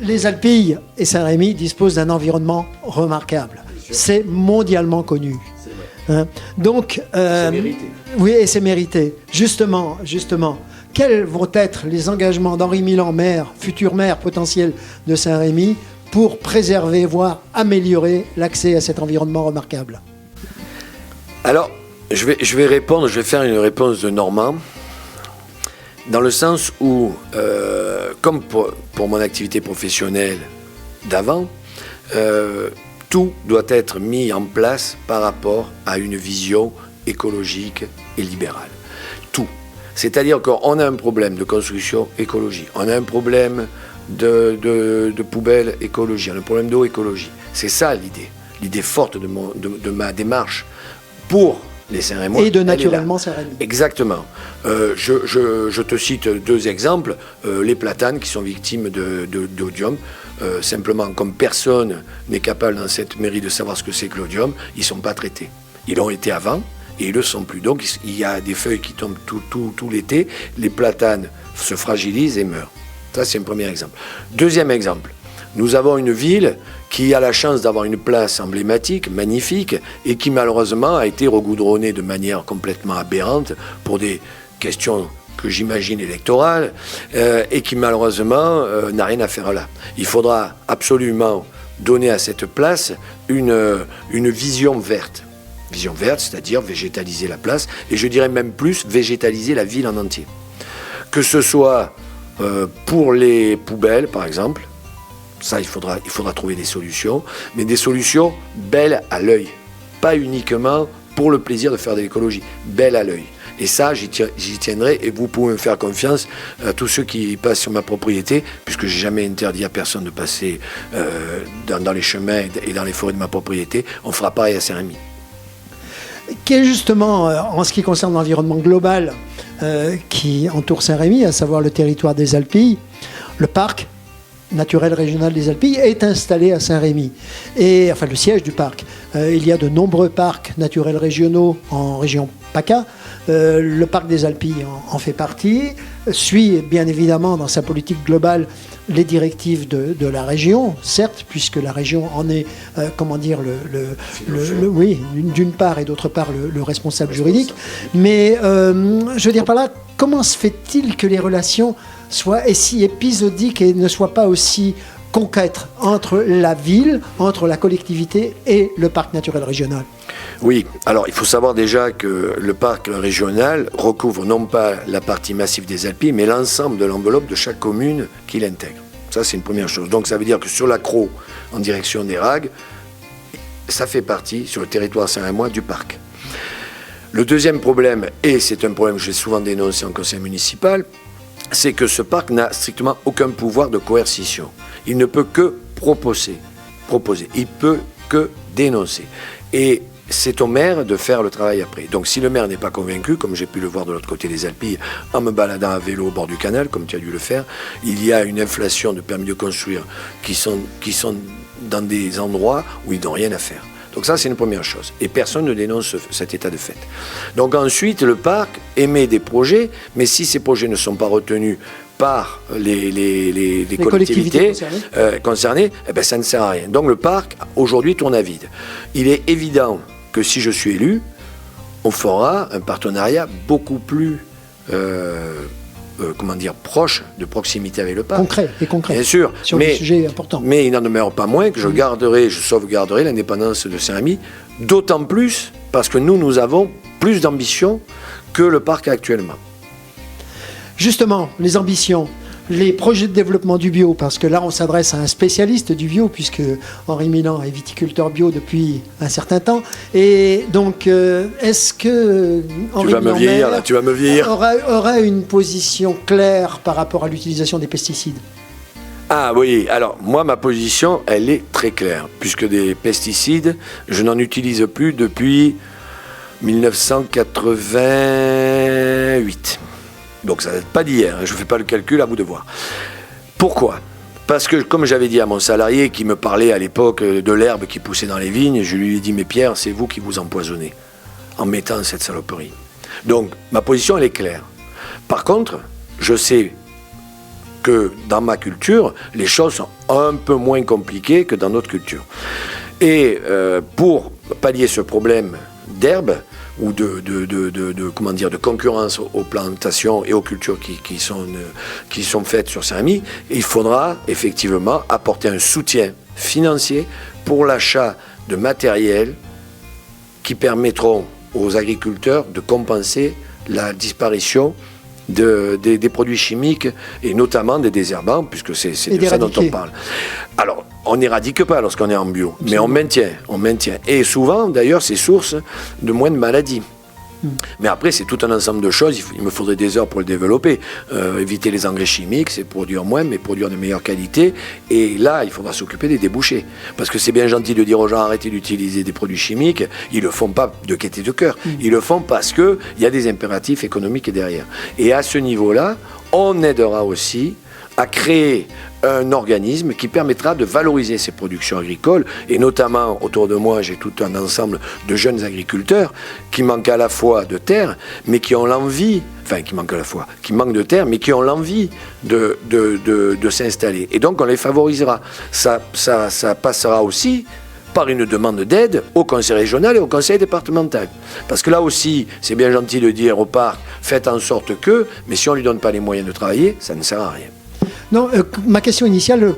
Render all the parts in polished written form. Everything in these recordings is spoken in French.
les Alpilles et Saint-Rémy disposent d'un environnement remarquable. C'est mondialement connu. Hein? Donc, c'est mérité. Oui, et c'est mérité. Justement, quels vont être les engagements d'Henri Milan, maire, futur maire potentiel de Saint-Rémy, pour préserver, voire améliorer l'accès à cet environnement remarquable? Alors, je vais faire une réponse de Normand, dans le sens où, comme pour mon activité professionnelle d'avant, tout doit être mis en place par rapport à une vision écologique et libérale. Tout. C'est-à-dire qu'on a un problème de construction écologie, on a un problème de poubelles écologie, on a un problème d'eau écologie. C'est ça l'idée forte de ma démarche pour les Saint-Rémois. Et de naturellement Saint-Rémy. Exactement. Je te cite deux exemples. Les platanes qui sont victimes d'odium. Simplement, comme personne n'est capable dans cette mairie de savoir ce que c'est que l'odium, ils ne sont pas traités. Ils l'ont été avant et ils ne le sont plus. Donc il y a des feuilles qui tombent tout l'été. Les platanes se fragilisent et meurent. Ça, c'est un premier exemple. Deuxième exemple. Nous avons une ville qui a la chance d'avoir une place emblématique, magnifique, et qui malheureusement a été regoudronnée de manière complètement aberrante pour des questions que j'imagine électorales, et qui malheureusement n'a rien à faire là. Il faudra absolument donner à cette place une vision verte. Vision verte, c'est-à-dire végétaliser la place, et je dirais même plus, végétaliser la ville en entier. Que ce soit pour les poubelles, par exemple, ça, il faudra trouver des solutions, mais des solutions belles à l'œil. Pas uniquement pour le plaisir de faire de l'écologie, belles à l'œil. Et ça, j'y tiendrai, et vous pouvez me faire confiance à tous ceux qui passent sur ma propriété, puisque j'ai jamais interdit à personne de passer dans les chemins et dans les forêts de ma propriété. On fera pareil à Saint-Rémy. Quel justement, en ce qui concerne l'environnement global qui entoure Saint-Rémy, à savoir le territoire des Alpilles, le parc naturel régional des Alpilles est installé à Saint-Rémy. Et enfin, le siège du parc. Il y a de nombreux parcs naturels régionaux en région PACA. Le parc des Alpilles en fait partie, suit bien évidemment dans sa politique globale les directives de la région, certes, puisque la région en est, oui, d'une part, et d'autre part, le responsable juridique. Mais, je veux dire par là, comment se fait-il que les relations soient si épisodiques et ne soient pas aussi concrètes entre la ville, entre la collectivité et le parc naturel régional? Oui, alors il faut savoir déjà que le parc régional recouvre non pas la partie massive des Alpilles, mais l'ensemble de l'enveloppe de chaque commune qui l'intègre. Ça, c'est une première chose. Donc ça veut dire que sur l'Accro, en direction des Ragues, ça fait partie, sur le territoire saint-rémois, du parc. Le deuxième problème, et c'est un problème que j'ai souvent dénoncé en conseil municipal, c'est que ce parc n'a strictement aucun pouvoir de coercition. Il ne peut que proposer. Il peut que dénoncer. Et c'est au maire de faire le travail après. Donc si le maire n'est pas convaincu, comme j'ai pu le voir de l'autre côté des Alpilles, en me baladant à vélo au bord du canal, comme tu as dû le faire, il y a une inflation de permis de construire qui sont dans des endroits où ils n'ont rien à faire. Donc ça, c'est une première chose. Et personne ne dénonce cet état de fait. Donc ensuite, le parc émet des projets, mais si ces projets ne sont pas retenus par les collectivités concernées, eh ben, ça ne sert à rien. Donc le parc, aujourd'hui, tourne à vide. Il est évident que si je suis élu, on fera un partenariat beaucoup plus proche, de proximité avec le parc. Concret. Bien sûr, sur des sujets importants. Mais il n'en demeure pas moins que je sauvegarderai l'indépendance de Saint-Rémy, d'autant plus parce que nous avons plus d'ambition que le parc actuellement. Justement, les ambitions, les projets de développement du bio, parce que là on s'adresse à un spécialiste du bio, puisque Henri Milan est viticulteur bio depuis un certain temps. Et donc, est-ce que Henri Milan tu vas me vieillir. Aura une position claire par rapport à l'utilisation des pesticides? Ah oui, alors moi ma position elle est très claire, puisque des pesticides, je n'en utilise plus depuis 1988. Donc ça ne date pas d'hier, je ne fais pas le calcul, à vous de voir. Pourquoi ? Parce que, comme j'avais dit à mon salarié qui me parlait à l'époque de l'herbe qui poussait dans les vignes, je lui ai dit « Mais Pierre, c'est vous qui vous empoisonnez en mettant cette saloperie. » Donc, ma position, elle est claire. Par contre, je sais que dans ma culture, les choses sont un peu moins compliquées que dans notre culture. Et pour pallier ce problème d'herbe, ou de concurrence aux plantations et aux cultures qui sont faites sur Saint-Rémy, il faudra effectivement apporter un soutien financier pour l'achat de matériel qui permettront aux agriculteurs de compenser la disparition des produits chimiques et notamment des désherbants, puisque c'est de ça dont on parle. Alors, on n'éradique pas lorsqu'on est en bio, mais on maintient. Et souvent, d'ailleurs, c'est source de moins de maladies. Mais après, c'est tout un ensemble de choses. Il me faudrait des heures pour le développer. Éviter les engrais chimiques, c'est produire moins, mais produire de meilleure qualité. Et là, il faudra s'occuper des débouchés. Parce que c'est bien gentil de dire aux gens arrêtez d'utiliser des produits chimiques. Ils le font pas de gaieté de cœur. Ils le font parce qu'il y a des impératifs économiques derrière. Et à ce niveau-là, on aidera aussi à créer un organisme qui permettra de valoriser ces productions agricoles, et notamment autour de moi j'ai tout un ensemble de jeunes agriculteurs qui manquent à la fois de terre, mais qui ont l'envie, qui manquent de terre, mais qui ont l'envie de s'installer. Et donc on les favorisera. Ça passera aussi par une demande d'aide au conseil régional et au conseil départemental. Parce que là aussi, c'est bien gentil de dire au parc, faites en sorte que, mais si on ne lui donne pas les moyens de travailler, ça ne sert à rien. Non, ma question initiale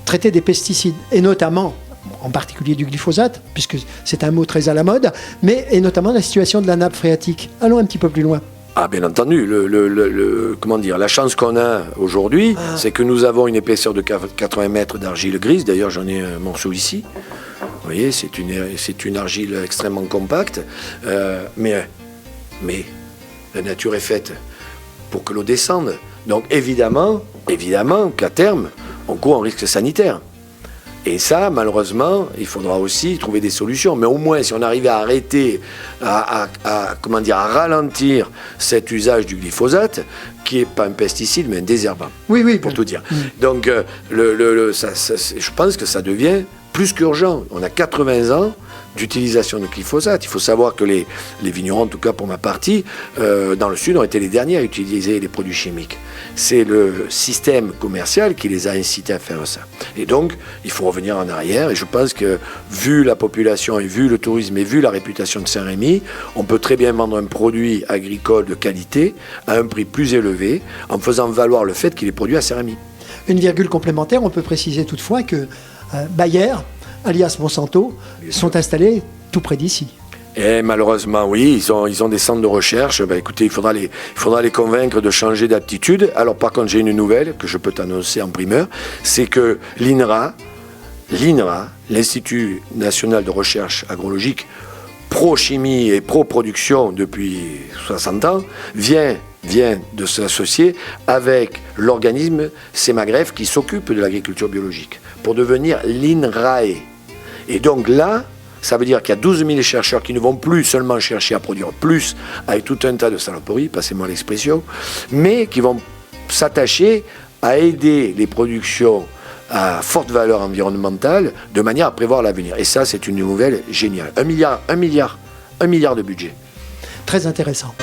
traitait des pesticides, et notamment, en particulier du glyphosate, puisque c'est un mot très à la mode, mais et notamment la situation de la nappe phréatique. Allons un petit peu plus loin. Ah, bien entendu, la chance qu'on a aujourd'hui, c'est que nous avons une épaisseur de 80 mètres d'argile grise. D'ailleurs, j'en ai un morceau ici. Vous voyez, c'est une argile extrêmement compacte, mais la nature est faite pour que l'eau descende. Donc évidemment qu'à terme, on court un risque sanitaire. Et ça, malheureusement, il faudra aussi trouver des solutions. Mais au moins, si on arrive à arrêter, à ralentir cet usage du glyphosate, qui n'est pas un pesticide, mais un désherbant. Oui, pour tout dire. Donc, je pense que ça devient plus qu'urgent. On a 80 ans d'utilisation de glyphosate. Il faut savoir que les vignerons, en tout cas pour ma partie, dans le Sud, ont été les derniers à utiliser les produits chimiques. C'est le système commercial qui les a incités à faire ça. Et donc, il faut revenir en arrière. Et je pense que, vu la population et vu le tourisme et vu la réputation de Saint-Rémy, on peut très bien vendre un produit agricole de qualité à un prix plus élevé en faisant valoir le fait qu'il est produit à Saint-Rémy. Une virgule complémentaire, on peut préciser toutefois que Bayer, alias Monsanto, sont installés tout près d'ici. Et malheureusement, oui, ils ont des centres de recherche. Écoutez, il faudra les convaincre de changer d'aptitude. Alors par contre, j'ai une nouvelle que je peux t'annoncer en primeur, c'est que l'INRA, l'Institut national de recherche agrologique, pro-chimie et pro-production depuis 60 ans, vient de s'associer avec l'organisme Semagref qui s'occupe de l'agriculture biologique pour devenir l'INRAE. Et donc là, ça veut dire qu'il y a 12 000 chercheurs qui ne vont plus seulement chercher à produire plus avec tout un tas de saloperies, passez-moi l'expression, mais qui vont s'attacher à aider les productions à forte valeur environnementale de manière à prévoir l'avenir. Et ça, c'est une nouvelle géniale. 1 milliard de budget. Très intéressant.